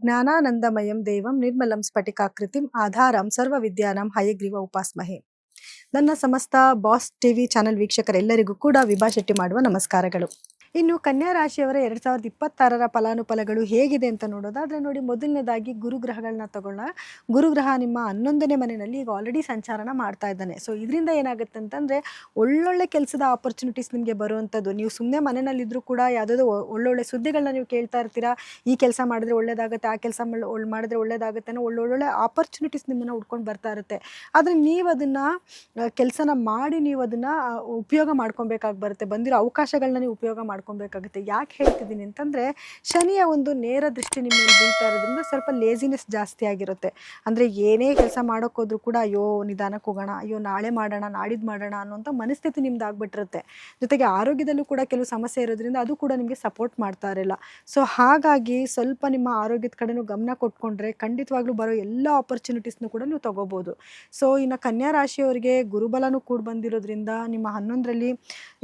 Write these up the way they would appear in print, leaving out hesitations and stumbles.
ಜ್ಞಾನಾನಂದಮಯಂ ದೇವಂ ನಿರ್ಮಲಂ ಸ್ಫಟಿಕಾಕೃತಿಂ ಆಧಾರಂ ಸರ್ವವಿದ್ಯಾನಾಂ ಹಯಗ್ರೀವ ಉಪಾಸ್ಮಹೆ. ನನ್ನ ಸಮಸ್ತ ಬಾಸ್ ಟಿವಿ ಚಾನೆಲ್ ವೀಕ್ಷಕರೆಲ್ಲರಿಗೂ ಕೂಡ ವಿಭಾ ಶೆಟ್ಟಿ ಮಾಡುವ ನಮಸ್ಕಾರಗಳು. ಇನ್ನು ಕನ್ಯಾ ರಾಶಿಯವರ 2026ರ ಫಲಾನುಫಲಗಳು ಹೇಗಿದೆ ಅಂತ ನೋಡೋದಾದ್ರೆ ನೋಡಿ, ಮೊದಲನೇದಾಗಿ ಗುರುಗ್ರಹಗಳನ್ನ ತಗೊಳ್ಳೋಣ. ಗುರುಗ್ರಹ ನಿಮ್ಮ 11ನೇ ಮನೆಯಲ್ಲಿ ಈಗ ಆಲ್ರೆಡಿ ಸಂಚಾರನ ಮಾಡ್ತಾ ಇದ್ದಾನೆ. ಸೊ ಇದರಿಂದ ಏನಾಗುತ್ತೆ ಅಂತಂದರೆ ಒಳ್ಳೊಳ್ಳೆ ಕೆಲಸದ ಆಪರ್ಚುನಿಟೀಸ್ ನಿಮಗೆ ಬರುವಂಥದ್ದು. ನೀವು ಸುಮ್ಮನೆ ಮನೆಯಲ್ಲಿದ್ದರೂ ಕೂಡ ಯಾವುದಾದ್ರು ಒಳ್ಳೊಳ್ಳೆ ಸುದ್ದಿಗಳನ್ನ ನೀವು ಕೇಳ್ತಾ ಇರ್ತೀರಾ. ಈ ಕೆಲಸ ಮಾಡಿದ್ರೆ ಒಳ್ಳೇದಾಗುತ್ತೆ, ಆ ಕೆಲಸ ಮಾಡಿದ್ರೆ ಒಳ್ಳೇದಾಗುತ್ತೆ ಅನ್ನೋ ಒಳ್ಳೊಳ್ಳೆ ಆಪರ್ಚುನಿಟೀಸ್ ನಿಮ್ಮನ್ನು ಹುಡ್ಕೊಂಡು ಬರ್ತಾ ಇರುತ್ತೆ. ಆದರೆ ನೀವು ಅದನ್ನು ಕೆಲಸನ ಮಾಡಿ ನೀವು ಅದನ್ನು ಉಪಯೋಗ ಮಾಡ್ಕೊಬೇಕಾಗಿ ಬರುತ್ತೆ. ಬಂದಿರೋ ಅವಕಾಶಗಳನ್ನ ನೀವು ಉಪಯೋಗ ಮಾಡ್ಕೊಬೇಕಾಗುತ್ತೆ. ಯಾಕೆ ಹೇಳ್ತಿದ್ದೀನಿ ಅಂತಂದರೆ, ಶನಿಯ ಒಂದು ನೇರ ದೃಷ್ಟಿ ನಿಮ್ಮ ಮೇಲೆ ಬೀಳ್ತಾ ಇರೋದ್ರಿಂದ ಸ್ವಲ್ಪ ಲೇಸಿನೆಸ್ ಜಾಸ್ತಿ ಆಗಿರುತ್ತೆ. ಅಂದರೆ ಏನೇ ಕೆಲಸ ಮಾಡೋಕ್ಕೋದ್ರೂ ಕೂಡ ಅಯ್ಯೋ ನಿಧಾನಕ್ಕೆ ಹೋಗೋಣ, ಅಯ್ಯೋ ನಾಳೆ ಮಾಡೋಣ, ನಾಡಿದ್ದು ಮಾಡೋಣ ಅನ್ನೋಂಥ ಮನಸ್ಥಿತಿ ನಿಮ್ದು ಆಗ್ಬಿಟ್ಟಿರುತ್ತೆ. ಜೊತೆಗೆ ಆರೋಗ್ಯದಲ್ಲೂ ಕೂಡ ಕೆಲವು ಸಮಸ್ಯೆ ಇರೋದ್ರಿಂದ ಅದು ಕೂಡ ನಿಮಗೆ ಸಪೋರ್ಟ್ ಮಾಡ್ತಾ ಇರಲ್ಲ. ಸೊ ಹಾಗಾಗಿ ಸ್ವಲ್ಪ ನಿಮ್ಮ ಆರೋಗ್ಯದ ಕಡೆನೂ ಗಮನ ಕೊಟ್ಕೊಂಡ್ರೆ ಖಂಡಿತವಾಗ್ಲೂ ಬರೋ ಎಲ್ಲ ಆಪರ್ಚುನಿಟೀಸ್ನೂ ಕೂಡ ನೀವು ತೊಗೋಬೋದು. ಸೊ ಇನ್ನು ಕನ್ಯಾ ರಾಶಿಯವರಿಗೆ ಗುರುಬಲನೂ ಕೂಡ ಬಂದಿರೋದ್ರಿಂದ, ನಿಮ್ಮ 11ರಲ್ಲಿ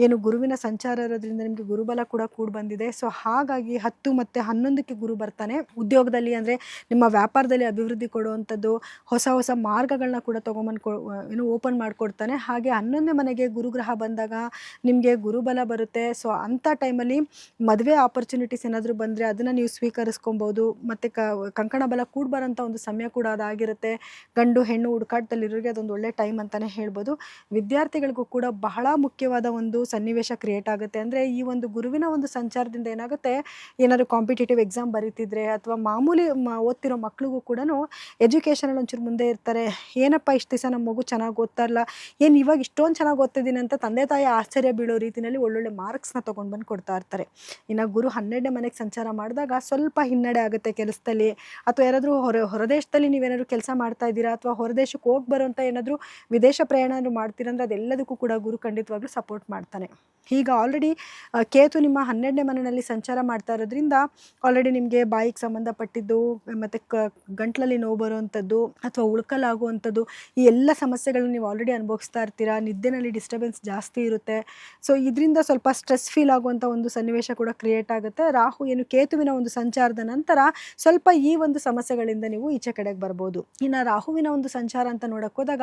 ಏನು ಗುರುವಿನ ಸಂಚಾರ ಇರೋದ್ರಿಂದ ನಿಮಗೆ ಗುರುಬಲ ಕೂಡ ಬಂದಿದೆ. ಸೊ ಹಾಗಾಗಿ 10 ಮತ್ತು 11ಕ್ಕೆ ಗುರು ಬರ್ತಾನೆ. ಉದ್ಯೋಗದಲ್ಲಿ ಅಂದರೆ ನಿಮ್ಮ ವ್ಯಾಪಾರದಲ್ಲಿ ಅಭಿವೃದ್ಧಿ ಕೊಡುವಂಥದ್ದು, ಹೊಸ ಹೊಸ ಮಾರ್ಗಗಳನ್ನ ಕೂಡ ತೊಗೊಂಬಂದು ಓಪನ್ ಮಾಡಿಕೊಡ್ತಾನೆ. ಹಾಗೆ 11ನೇ ಮನೆಗೆ ಗುರುಗ್ರಹ ಬಂದಾಗ ನಿಮಗೆ ಗುರುಬಲ ಬರುತ್ತೆ. ಸೊ ಅಂಥ ಟೈಮಲ್ಲಿ ಮದುವೆ ಆಪರ್ಚುನಿಟೀಸ್ ಏನಾದರೂ ಬಂದರೆ ಅದನ್ನು ನೀವು ಸ್ವೀಕರಿಸ್ಕೊಬೋದು. ಮತ್ತು ಕಂಕಣ ಬಲ ಬರೋಂಥ ಒಂದು ಸಮಯ ಕೂಡ ಅದಾಗಿರುತ್ತೆ. ಗಂಡು ಹೆಣ್ಣು ಹುಡುಕಾಟದಲ್ಲಿರೋರಿಗೆ ಅದೊಂದು ಒಳ್ಳೆ ಟೈಮ್ ಅಂತಲೇ ಹೇಳ್ಬೋದು. ವಿದ್ಯಾರ್ಥಿಗಳಿಗೂ ಕೂಡ ಬಹಳ ಮುಖ್ಯವಾದ ಒಂದು ಸನ್ನಿವೇಶ ಕ್ರಿಯೇಟ್ ಆಗುತ್ತೆ. ಅಂದರೆ ಈ ಒಂದು ಗುರುವಿನ ಒಂದು ಸಂಚಾರದಿಂದ ಏನಾಗುತ್ತೆ, ಏನಾದರೂ ಕಾಂಪಿಟೇಟಿವ್ ಎಕ್ಸಾಮ್ ಬರೀತಿದ್ರೆ ಅಥವಾ ಮಾಮೂಲಿ ಓದ್ತಿರೋ ಮಕ್ಳಿಗೂ ಕೂಡ ಎಜುಕೇಷನಲ್ಲಿ ಒಂಚೂರು ಮುಂದೆ ಇರ್ತಾರೆ. ಏನಪ್ಪ ಇಷ್ಟು ದಿವಸ ನಮ್ಮ ಮಗು ಚೆನ್ನಾಗಿ ಓದ್ತಾ ಇಲ್ಲ, ಏನು ಇವಾಗ ಇಷ್ಟೊಂದು ಚೆನ್ನಾಗಿ ಓದ್ತಿದ್ದೀನಿ ಅಂತ ತಂದೆ ತಾಯಿ ಆಶ್ಚರ್ಯ ಬೀಳೋ ರೀತಿಯಲ್ಲಿ ಒಳ್ಳೊಳ್ಳೆ ಮಾರ್ಕ್ಸ್ನ ತೊಗೊಂಡು ಬಂದು ಕೊಡ್ತಾ ಇರ್ತಾರೆ. ಇನ್ನು ಗುರು 12ನೇ ಮನೆಗೆ ಸಂಚಾರ ಮಾಡಿದಾಗ ಸ್ವಲ್ಪ ಹಿನ್ನಡೆ ಆಗುತ್ತೆ ಕೆಲಸದಲ್ಲಿ. ಅಥವಾ ಯಾರಾದರೂ ಹೊರದೇಶದಲ್ಲಿ ನೀವೇನಾದರೂ ಕೆಲಸ ಮಾಡ್ತಾ ಇದ್ದೀರಾ ಅಥವಾ ಹೊರದೇಶಕ್ಕೆ ಹೋಗಿ ಬರೋಂಥ ಏನಾದರೂ ವಿದೇಶ ಪ್ರಯಾಣ ಮಾಡ್ತೀರಂದ್ರೆ ಅದೆಲ್ಲದಕ್ಕೂ ಕೂಡ ಗುರು ಖಂಡಿತವಾಗ್ಲೂ ಸಪೋರ್ಟ್ ಮಾಡ್ತಾನೆ. ಈಗ ಆಲ್ರೆಡಿ ಕೇತು ನಿಮ್ಮ 12ನೇ ಮನೆಯಲ್ಲಿ ಸಂಚಾರ ಮಾಡ್ತಾ ಇರೋದ್ರಿಂದ ಆಲ್ರೆಡಿ ನಿಮಗೆ ಬಾಯಿಗೆ ಸಂಬಂಧಪಟ್ಟಿದ್ದು ಮತ್ತು ಗಂಟ್ಲಲ್ಲಿ ನೋವು ಬರುವಂಥದ್ದು ಅಥವಾ ಉಳ್ಕಲಾಗುವಂಥದ್ದು, ಈ ಎಲ್ಲ ಸಮಸ್ಯೆಗಳನ್ನ ನೀವು ಆಲ್ರೆಡಿ ಅನುಭವಿಸ್ತಾ ಇರ್ತೀರಾ. ನಿದ್ದೆನಲ್ಲಿ ಡಿಸ್ಟರ್ಬೆನ್ಸ್ ಜಾಸ್ತಿ ಇರುತ್ತೆ. ಸೊ ಇದರಿಂದ ಸ್ವಲ್ಪ ಸ್ಟ್ರೆಸ್ ಫೀಲ್ ಆಗುವಂಥ ಒಂದು ಸನ್ನಿವೇಶ ಕೂಡ ಕ್ರಿಯೇಟ್ ಆಗುತ್ತೆ. ರಾಹು ಏನು ಕೇತುವಿನ ಒಂದು ಸಂಚಾರದ ನಂತರ ಸ್ವಲ್ಪ ಈ ಒಂದು ಸಮಸ್ಯೆಗಳಿಂದ ನೀವು ಈಚೆ ಕಡೆಗೆ ಬರ್ಬೋದು. ಇನ್ನು ರಾಹುವಿನ ಒಂದು ಸಂಚಾರ ಅಂತ ನೋಡೋಕೆ ಹೋದಾಗ,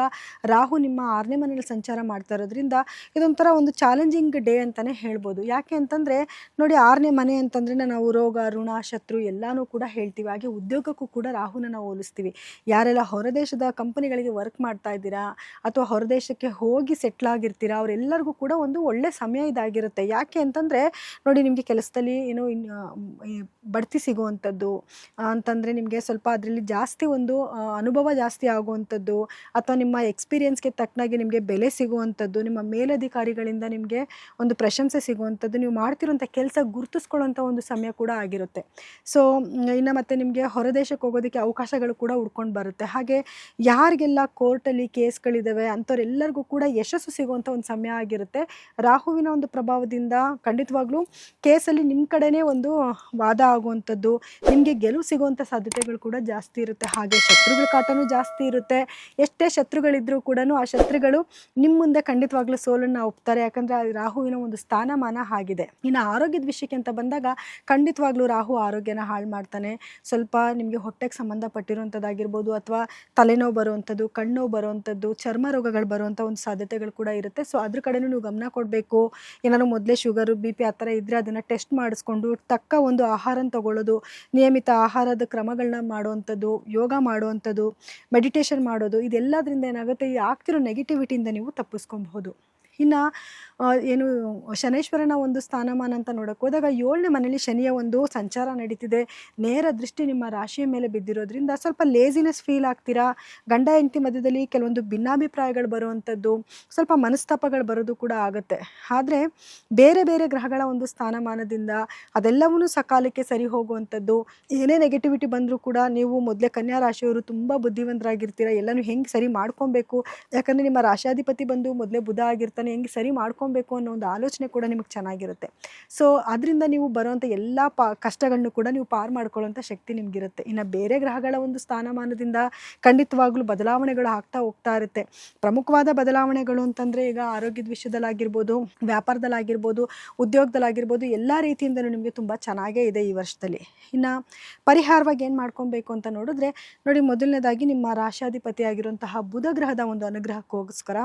ರಾಹು ನಿಮ್ಮ 6ನೇ ಮನೆಯಲ್ಲಿ ಸಂಚಾರ ಮಾಡ್ತಾ ಇರೋದ್ರಿಂದ ಇದೊಂಥರ ಒಂದು ಚಾಲೆಂಜಿಂಗ್ ಡೇ ಅಂತಲೇ ಹೇಳ್ಬೋದು. ಯಾಕೆ ಅಂತಂದರೆ ನೋಡಿ, 6ನೇ ಮನೆ ಅಂತಂದರೆ ನಾವು ರೋಗ ಋಣ ಶತ್ರು ಎಲ್ಲನೂ ಕೂಡ ಹೇಳ್ತೀವಿ. ಹಾಗೆ ಉದ್ಯೋಗಕ್ಕೂ ಕೂಡ ರಾಹುನ ನಾವು ಹೋಲಿಸ್ತೀವಿ. ಯಾರೆಲ್ಲ ಹೊರದೇಶದ ಕಂಪನಿಗಳಿಗೆ ವರ್ಕ್ ಮಾಡ್ತಾ ಇದ್ದೀರಾ ಅಥವಾ ಹೊರದೇಶಕ್ಕೆ ಹೋಗಿ ಸೆಟ್ಲ್ ಆಗಿರ್ತೀರಾ ಅವರೆಲ್ಲರಿಗೂ ಕೂಡ ಒಂದು ಒಳ್ಳೆ ಸಮಯ ಇದಾಗಿರುತ್ತೆ. ಯಾಕೆ ಅಂತಂದರೆ ನೋಡಿ, ನಿಮಗೆ ಕೆಲಸದಲ್ಲಿ ಏನೋ ಬಡ್ತಿ ಸಿಗುವಂಥದ್ದು ಅಂತಂದರೆ ನಿಮಗೆ ಸ್ವಲ್ಪ ಅದರಲ್ಲಿ ಜಾಸ್ತಿ ಒಂದು ಅನುಭವ ಜಾಸ್ತಿ ಆಗುವಂಥದ್ದು ಅಥವಾ ನಿಮ್ಮ ಎಕ್ಸ್ಪೀರಿಯನ್ಸ್ಗೆ ತಕ್ಕನಾಗಿ ನಿಮಗೆ ಬೆಲೆ ಸಿಗುವಂಥದ್ದು, ನಿಮ್ಮ ಮೇಲಧಿಕಾರಿಗಳಿಂದ ನಿಮಗೆ ಒಂದು ಪ್ರಶಂಸೆ ಸಿಗುವಂಥದ್ದು, ನೀವು ಮಾಡ್ತಿರೋಂಥ ಕೆಲಸ ಗುರುತಿಸ್ಕೊಳ್ಳೋಂಥ ಒಂದು ಸಮಯ ಕೂಡ ಆಗಿರುತ್ತೆ. ಸೊ ಇನ್ನು ಮತ್ತು ನಿಮಗೆ ಹೊರದೇಶಕ್ಕೆ ಹೋಗೋದಕ್ಕೆ ಅವಕಾಶಗಳು ಕೂಡ ಹುಡ್ಕೊಂಡು ಬರುತ್ತೆ. ಹಾಗೆ ಯಾರಿಗೆಲ್ಲ ಕೋರ್ಟಲ್ಲಿ ಕೇಸ್ಗಳಿದ್ದಾವೆ ಅಂಥವ್ರೆಲ್ಲರಿಗೂ ಕೂಡ ಯಶಸ್ಸು ಸಿಗುವಂಥ ಒಂದು ಸಮಯ ಆಗಿರುತ್ತೆ. ರಾಹುವಿನ ಒಂದು ಪ್ರಭಾವದಿಂದ ಖಂಡಿತವಾಗ್ಲೂ ಕೇಸಲ್ಲಿ ನಿಮ್ಮ ಕಡೆನೇ ಒಂದು ವಾದ ಆಗುವಂಥದ್ದು, ನಿಮಗೆ ಗೆಲುವು ಸಿಗುವಂಥ ಸಾಧ್ಯತೆಗಳು ಕೂಡ ಜಾಸ್ತಿ ಇರುತ್ತೆ. ಹಾಗೆ ಶತ್ರುಗಳ ಕಾಟನೂ ಜಾಸ್ತಿ ಇರುತ್ತೆ. ಎಷ್ಟೇ ಶತ್ರುಗಳಿದ್ರೂ ಕೂಡ ಆ ಶತ್ರುಗಳು ನಿಮ್ಮ ಮುಂದೆ ಖಂಡಿತವಾಗ್ಲೂ ಸೋಲನ್ನು ಒಪ್ತಾರೆ. ಯಾಕಂದರೆ ರಾಹುವಿನ ಒಂದು ಸ್ಥಾನಮಾನ ಆಗಿದೆ. ಇನ್ನು ಆರೋಗ್ಯದ ವಿಷಯಕ್ಕೆ ಅಂತ ಬಂದಾಗ ಖಂಡಿತವಾಗ್ಲೂ ರಾಹು ಆರೋಗ್ಯನ ಹಾಳು ಮಾಡ್ತಾನೆ. ಸ್ವಲ್ಪ ನಿಮಗೆ ಹೊಟ್ಟೆಗೆ ಸಂಬಂಧಪಟ್ಟಿರುವಂಥದ್ದಾಗಿರ್ಬೋದು ಅಥವಾ ತಲೆನೋವು ಬರುವಂಥದ್ದು, ಕಣ್ಣು ಬರುವಂಥದ್ದು, ಚರ್ಮ ರೋಗಗಳು ಬರುವಂಥ ಒಂದು ಸಾಧ್ಯತೆಗಳು ಕೂಡ ಇರುತ್ತೆ. ಸೊ ಅದ್ರ ಕಡೆನೂ ನೀವು ಗಮನ ಕೊಡಬೇಕು. ಏನಾದ್ರು ಮೊದಲೇ ಶುಗರು BP ಆ ಥರ ಇದ್ದರೆ ಅದನ್ನು ಟೆಸ್ಟ್ ಮಾಡಿಸ್ಕೊಂಡು ತಕ್ಕ ಒಂದು ಆಹಾರನ ತಗೊಳ್ಳೋದು, ನಿಯಮಿತ ಆಹಾರದ ಕ್ರಮಗಳನ್ನ ಮಾಡುವಂಥದ್ದು, ಯೋಗ ಮಾಡುವಂಥದ್ದು, ಮೆಡಿಟೇಷನ್ ಮಾಡೋದು, ಇದೆಲ್ಲದರಿಂದ ಏನಾಗುತ್ತೆ, ಈ ಆಗ್ತಿರೋ ನೆಗೆಟಿವಿಟಿಯಿಂದ ನೀವು ತಪ್ಪಿಸ್ಕೊಬಹುದು. ಇನ್ನು ಏನು ಶನೈಶ್ವರನ ಒಂದು ಸ್ಥಾನಮಾನ ಅಂತ ನೋಡೋಕೆ ಹೋದಾಗ 7ನೇ ಮನೆಯಲ್ಲಿ ಶನಿಯ ಒಂದು ಸಂಚಾರ ನಡೀತಿದೆ. ನೇರ ದೃಷ್ಟಿ ನಿಮ್ಮ ರಾಶಿಯ ಮೇಲೆ ಬಿದ್ದಿರೋದ್ರಿಂದ ಸ್ವಲ್ಪ ಲೇಸಿನೆಸ್ ಫೀಲ್ ಆಗ್ತೀರಾ. ಗಂಡ ಹೆಂಡತಿ ಮಧ್ಯದಲ್ಲಿ ಕೆಲವೊಂದು ಭಿನ್ನಾಭಿಪ್ರಾಯಗಳು ಬರುವಂಥದ್ದು, ಸ್ವಲ್ಪ ಮನಸ್ತಾಪಗಳು ಬರೋದು ಕೂಡ ಆಗುತ್ತೆ. ಆದರೆ ಬೇರೆ ಬೇರೆ ಗ್ರಹಗಳ ಒಂದು ಸ್ಥಾನಮಾನದಿಂದ ಅದೆಲ್ಲವೂ ಸಕಾಲಕ್ಕೆ ಸರಿ ಹೋಗುವಂಥದ್ದು. ಏನೇ ನೆಗೆಟಿವಿಟಿ ಬಂದರೂ ಕೂಡ ನೀವು ಮೊದಲೇ ಕನ್ಯಾ ರಾಶಿಯವರು ತುಂಬ ಬುದ್ಧಿವಂತರಾಗಿರ್ತೀರ. ಎಲ್ಲನೂ ಹೆಂಗೆ ಸರಿ ಮಾಡ್ಕೊಬೇಕು, ಯಾಕಂದರೆ ನಿಮ್ಮ ರಾಶಾಧಿಪತಿ ಬಂದು ಮೊದಲೇ ಬುಧ ಆಗಿರ್ತಾನೆ. ನಾನು ಹೆಂಗೆ ಸರಿ ಮಾಡ್ಕೊಬೇಕು ಅನ್ನೋ ಒಂದು ಆಲೋಚನೆ ಕೂಡ ನಿಮಗೆ ಚೆನ್ನಾಗಿರುತ್ತೆ. ಸೊ ಅದರಿಂದ ನೀವು ಬರುವಂಥ ಎಲ್ಲ ಕಷ್ಟಗಳನ್ನು ಕೂಡ ನೀವು ಪಾರು ಮಾಡ್ಕೊಳ್ಳೋಂಥ ಶಕ್ತಿ ನಿಮಗಿರುತ್ತೆ. ಇನ್ನು ಬೇರೆ ಗ್ರಹಗಳ ಒಂದು ಸ್ಥಾನಮಾನದಿಂದ ಖಂಡಿತವಾಗ್ಲೂ ಬದಲಾವಣೆಗಳು ಆಗ್ತಾ ಹೋಗ್ತಾ ಇರುತ್ತೆ. ಪ್ರಮುಖವಾದ ಬದಲಾವಣೆಗಳು ಅಂತಂದರೆ ಈಗ ಆರೋಗ್ಯದ ವಿಷಯದಲ್ಲಾಗಿರ್ಬೋದು, ವ್ಯಾಪಾರದಲ್ಲಾಗಿರ್ಬೋದು, ಉದ್ಯೋಗದಲ್ಲಾಗಿರ್ಬೋದು, ಎಲ್ಲ ರೀತಿಯಿಂದಲೂ ನಿಮಗೆ ತುಂಬ ಚೆನ್ನಾಗೇ ಇದೆ ಈ ವರ್ಷದಲ್ಲಿ. ಇನ್ನು ಪರಿಹಾರವಾಗಿ ಏನು ಮಾಡ್ಕೊಬೇಕು ಅಂತ ನೋಡಿದ್ರೆ ನೋಡಿ, ಮೊದಲನೇದಾಗಿ ನಿಮ್ಮ ರಾಶಾಧಿಪತಿ ಆಗಿರುವಂತಹ ಬುಧ ಗ್ರಹದ ಒಂದು ಅನುಗ್ರಹಕ್ಕೋಸ್ಕರ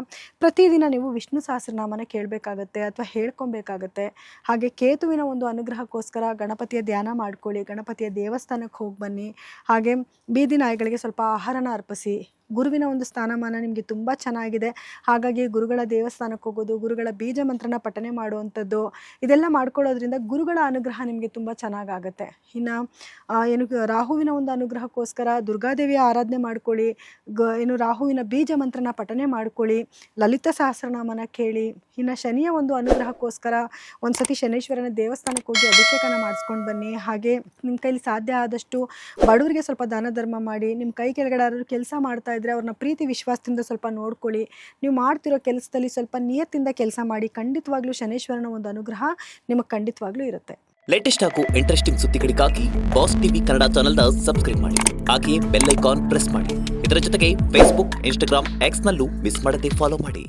ಪ್ರತಿದಿನ ನೀವು ವಿಷ್ಣು ಸಹಸ್ರನಾಮನ ಕೇಳಬೇಕಾಗತ್ತೆ ಅಥವಾ ಹೇಳ್ಕೊಬೇಕಾಗತ್ತೆ. ಹಾಗೆ ಕೇತುವಿನ ಒಂದು ಅನುಗ್ರಹಕ್ಕೋಸ್ಕರ ಗಣಪತಿಯ ಧ್ಯಾನ ಮಾಡ್ಕೊಳ್ಳಿ, ಗಣಪತಿಯ ದೇವಸ್ಥಾನಕ್ಕೆ ಹೋಗಿ ಬನ್ನಿ. ಹಾಗೆ ಬೀದಿ ನಾಯಿಗಳಿಗೆ ಸ್ವಲ್ಪ ಆಹಾರನ ಅರ್ಪಿಸಿ. ಗುರುವಿನ ಒಂದು ಸ್ಥಾನಮಾನ ನಿಮಗೆ ತುಂಬ ಚೆನ್ನಾಗಿದೆ, ಹಾಗಾಗಿ ಗುರುಗಳ ದೇವಸ್ಥಾನಕ್ಕೆ ಹೋಗೋದು, ಗುರುಗಳ ಬೀಜ ಮಂತ್ರನ ಪಠನೆ ಮಾಡುವಂಥದ್ದು, ಇದೆಲ್ಲ ಮಾಡ್ಕೊಳ್ಳೋದ್ರಿಂದ ಗುರುಗಳ ಅನುಗ್ರಹ ನಿಮಗೆ ತುಂಬ ಚೆನ್ನಾಗಾಗುತ್ತೆ. ಇನ್ನು ಏನು ರಾಹುವಿನ ಒಂದು ಅನುಗ್ರಹಕ್ಕೋಸ್ಕರ ದುರ್ಗಾದೇವಿಯ ಆರಾಧನೆ ಮಾಡ್ಕೊಳ್ಳಿ, ರಾಹುವಿನ ಬೀಜ ಮಂತ್ರನ ಪಠನೆ ಮಾಡ್ಕೊಳ್ಳಿ, ಲಲಿತ ಸಹಸ್ರನಾಮನ ಕೇಳಿ. ಇನ್ನು ಶನಿಯ ಒಂದು ಅನುಗ್ರಹಕ್ಕೋಸ್ಕರ ಒಂದು ಸತಿ ಶನೀಶ್ವರನ ದೇವಸ್ಥಾನಕ್ಕೆ ಹೋಗಿ ಅಭಿಷೇಕನ ಮಾಡಿಸ್ಕೊಂಡು ಬನ್ನಿ. ಹಾಗೆ ನಿಮ್ಮ ಕೈಲಿ ಸಾಧ್ಯ ಆದಷ್ಟು ಬಡವರಿಗೆ ಸ್ವಲ್ಪ ದಾನ ಧರ್ಮ ಮಾಡಿ. ನಿಮ್ಮ ಕೈ ಕೆಳಗಡೆ ಯಾರಾದ್ರು ಕೆಲಸ ಮಾಡ್ತಾ ಇದ್ದರೆ ಅವ್ರನ್ನ ಪ್ರೀತಿ ವಿಶ್ವಾಸದಿಂದ ಸ್ವಲ್ಪ ನೋಡ್ಕೊಳ್ಳಿ. ನೀವು ಮಾಡ್ತಿರೋ ಕೆಲಸದಲ್ಲಿ ಸ್ವಲ್ಪ ನಿಯತ್ತಿಂದ ಕೆಲಸ ಮಾಡಿ. ಖಂಡಿತವಾಗ್ಲೂ ಶನೀಶ್ವರನ ಒಂದು ಅನುಗ್ರಹ ನಿಮಗೆ ಖಂಡಿತವಾಗ್ಲೂ ಇರುತ್ತೆ. ಲೇಟೆಸ್ಟ್ ಹಾಗೂ ಇಂಟ್ರೆಸ್ಟಿಂಗ್ ಸುದ್ದಿಗಳಿಗಾಗಿ ಬಾಸ್ ಟಿವಿ ಕನ್ನಡ ಚಾನೆಲ್ನ ಸಬ್ಸ್ಕ್ರೈಬ್ ಮಾಡಿ. ಹಾಗೆಯೇ ಬೆಲ್ ಐಕಾನ್ ಪ್ರೆಸ್ ಮಾಡಿ. ಇದರ ಜೊತೆಗೆ ಫೇಸ್ಬುಕ್, ಇನ್ಸ್ಟಾಗ್ರಾಮ್, ಎಕ್ಸ್ನಲ್ಲೂ ಮಿಸ್ ಮಾಡದೆ ಫಾಲೋ ಮಾಡಿ.